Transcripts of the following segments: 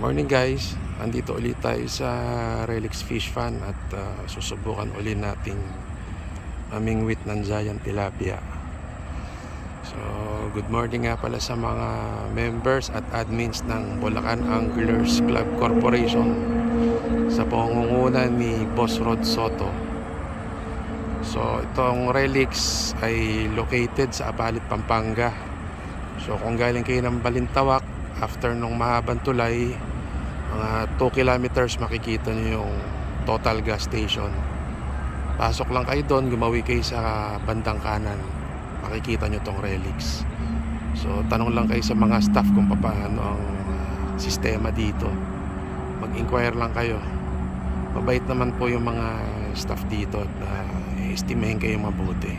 Morning guys, andito ulit tayo sa Relix Fish Fan at susubukan ulit nating mamingwit ng giant tilapia. So good morning nga pala sa mga members at admins ng Bulacan Anglers Club Corporation sa pangunguna ni Boss Rod Soto. So itong Relix ay located sa Apalit, Pampanga. So kung galing kayo ng Balintawak, after nung mahabang tulay, mga 2 kilometers makikita nyo yung Total Gas Station. Pasok lang kayo doon, gumawi kayo sa bandang kanan, makikita nyo tong Relix. So tanong lang kayo sa mga staff kung paano ang sistema dito. Mag-inquire lang kayo. Mabait naman po yung mga staff dito at estimahin kayo mabuti.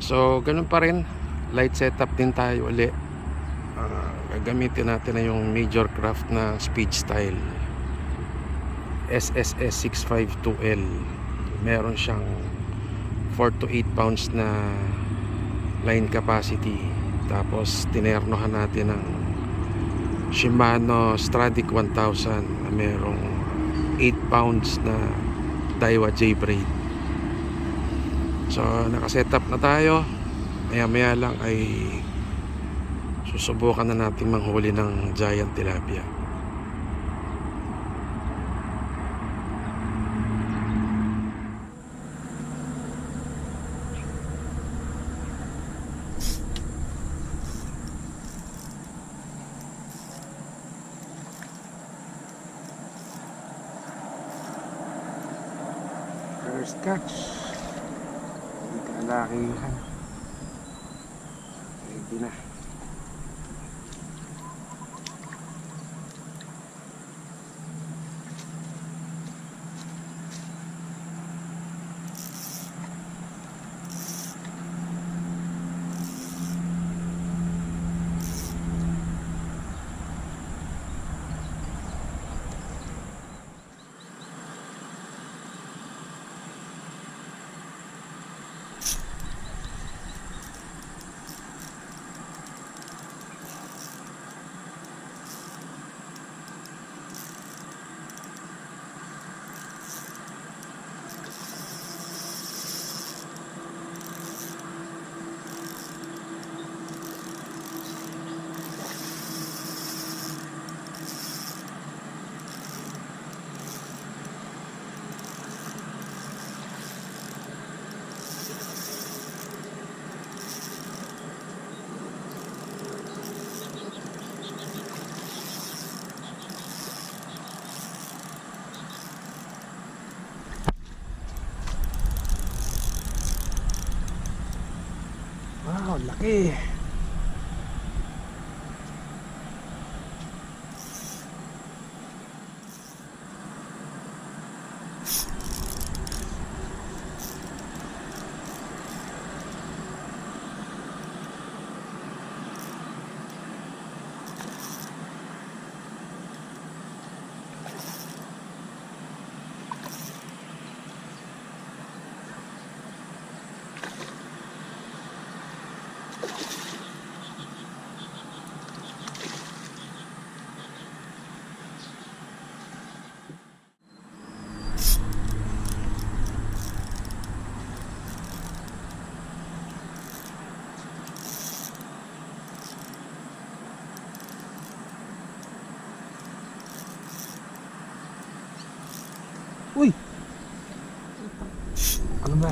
So ganun pa rin, light setup din tayo ulit. Gagamitin natin na yung major craft na speed style SSS 652L. Meron siyang 4 to 8 pounds na line capacity. Tapos tinernohan natin ng Shimano Stradic 1000 na merong 8 pounds na Daiwa J-braid. So nakasetup na tayo. Maya maya lang ay susubukan na natin manghuli ng giant tilapia. First catch. Hindi kalakihan. Ready na. Wow, laki. Uy! Ano ba?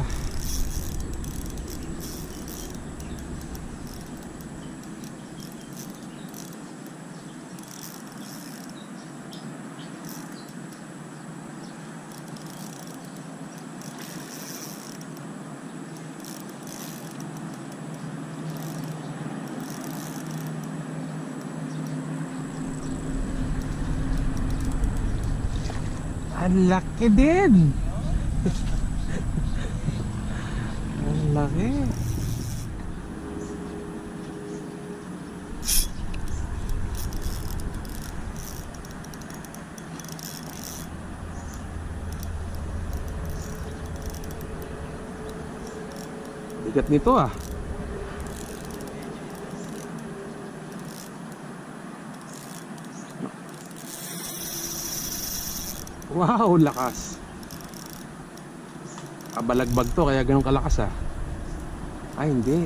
Ang laki din. Ang laki. Bigat nito ah. Wow, lakas. Kabalagbag to kaya ganun kalakas ah. Ay hindi.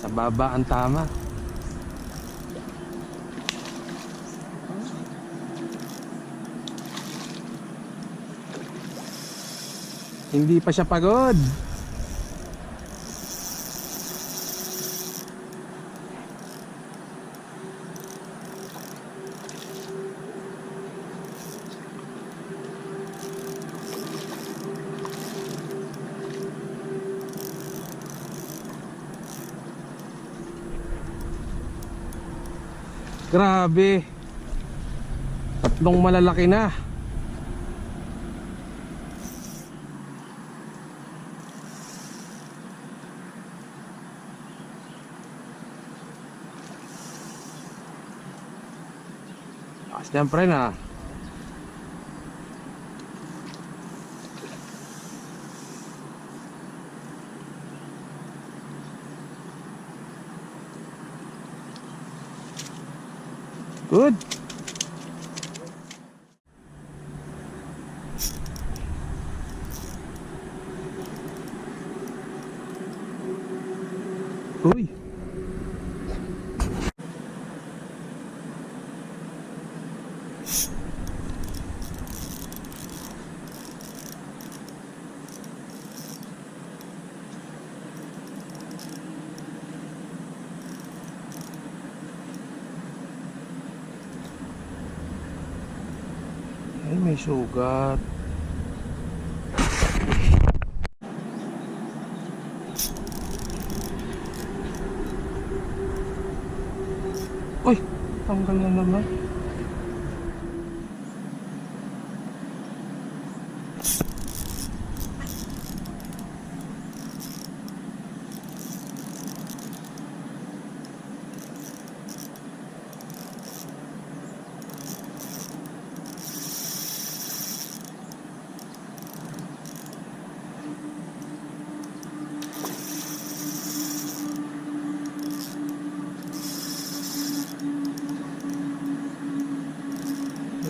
Sa baba ang tama. Hindi pa siya pagod. Grabe. Tatlong malalaki na. Siyempre na. Good. Uy. Ay, may sugat. Uy, tanggal na naman.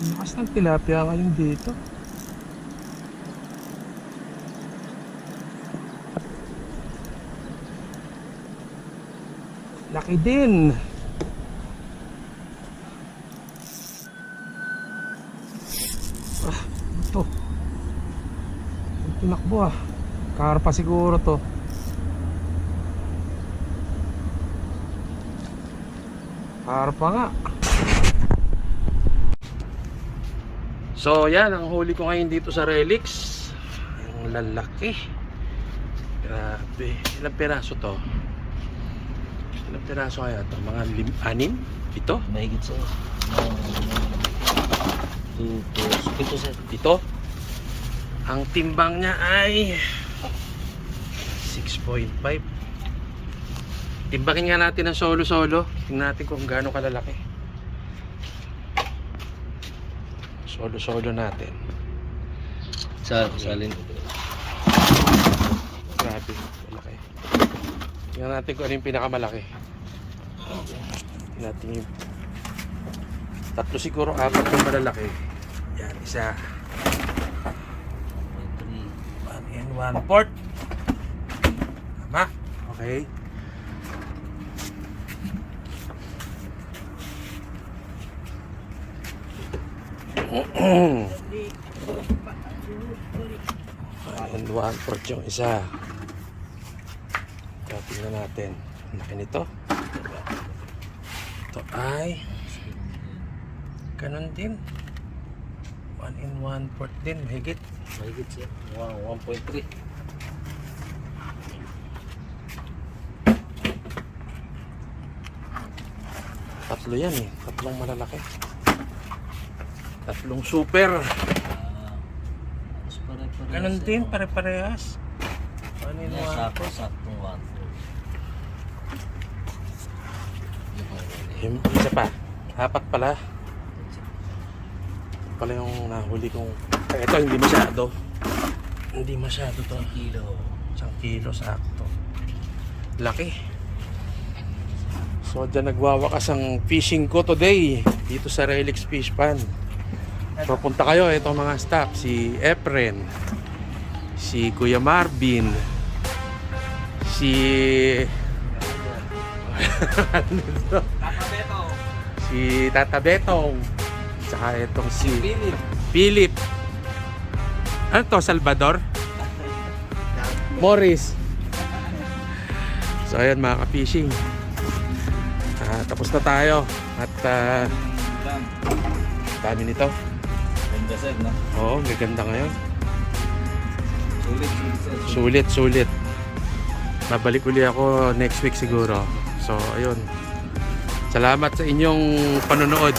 Lakas ng tilapia ngayon dito. Laki din. Ito. Tinakbo ah. Karpa siguro to. Karpa nga. So yan ang huli ko ngayon dito sa Relix. Ang lalaki. Grabe. Ilang piraso to? Ilang piraso kaya to? Mga 6? Ito? Mahigit sir. Ito sir. Ito? Ang timbang niya ay 6.5. Timbangin nga natin ang solo-solo. Tingnan natin kung gaano kalalaki. Solo-solo natin. Salin. Grabe, malaki. Tingnan natin kung ano yung pinakamalaki. Tingnan natin yung tatlo siguro, 4 yung malalaki. Yan, isa 1 and 1/4. Tama? Okay. And 1/4 yung isa. Tingnan natin. Laki nito. Ito ay ganun din. 1 and 1/4 din. Mahigit. Mahigit sir. Wow, 1.3. Tatlo yan eh. Tatlong malalaki. Tatlong super. Ganun din, pare-parehas. Ano yun mo? Saktong 1. Yung isa pa. 4 pala. Ito pala yung nahuli kong... Ito hindi masyado. Hindi masyado to. 1 kilo. 1 kilo sakto. Laki. So dyan nagwawakas ang fishing ko today. Dito sa Relix Fish Pan. So punta kayo, itong mga staff, si Efren, si Kuya Marvin, si si Tata Betong, saka itong si Philip. Ano to, Salvador? Morris. So ayan mga ka-fishing, tapos na tayo at dami nito. Ganda sir, no? Oo, gaganda ngayon. Sulit, Sulit. Babalik uli ako next week siguro. So ayun, salamat sa inyong panonood.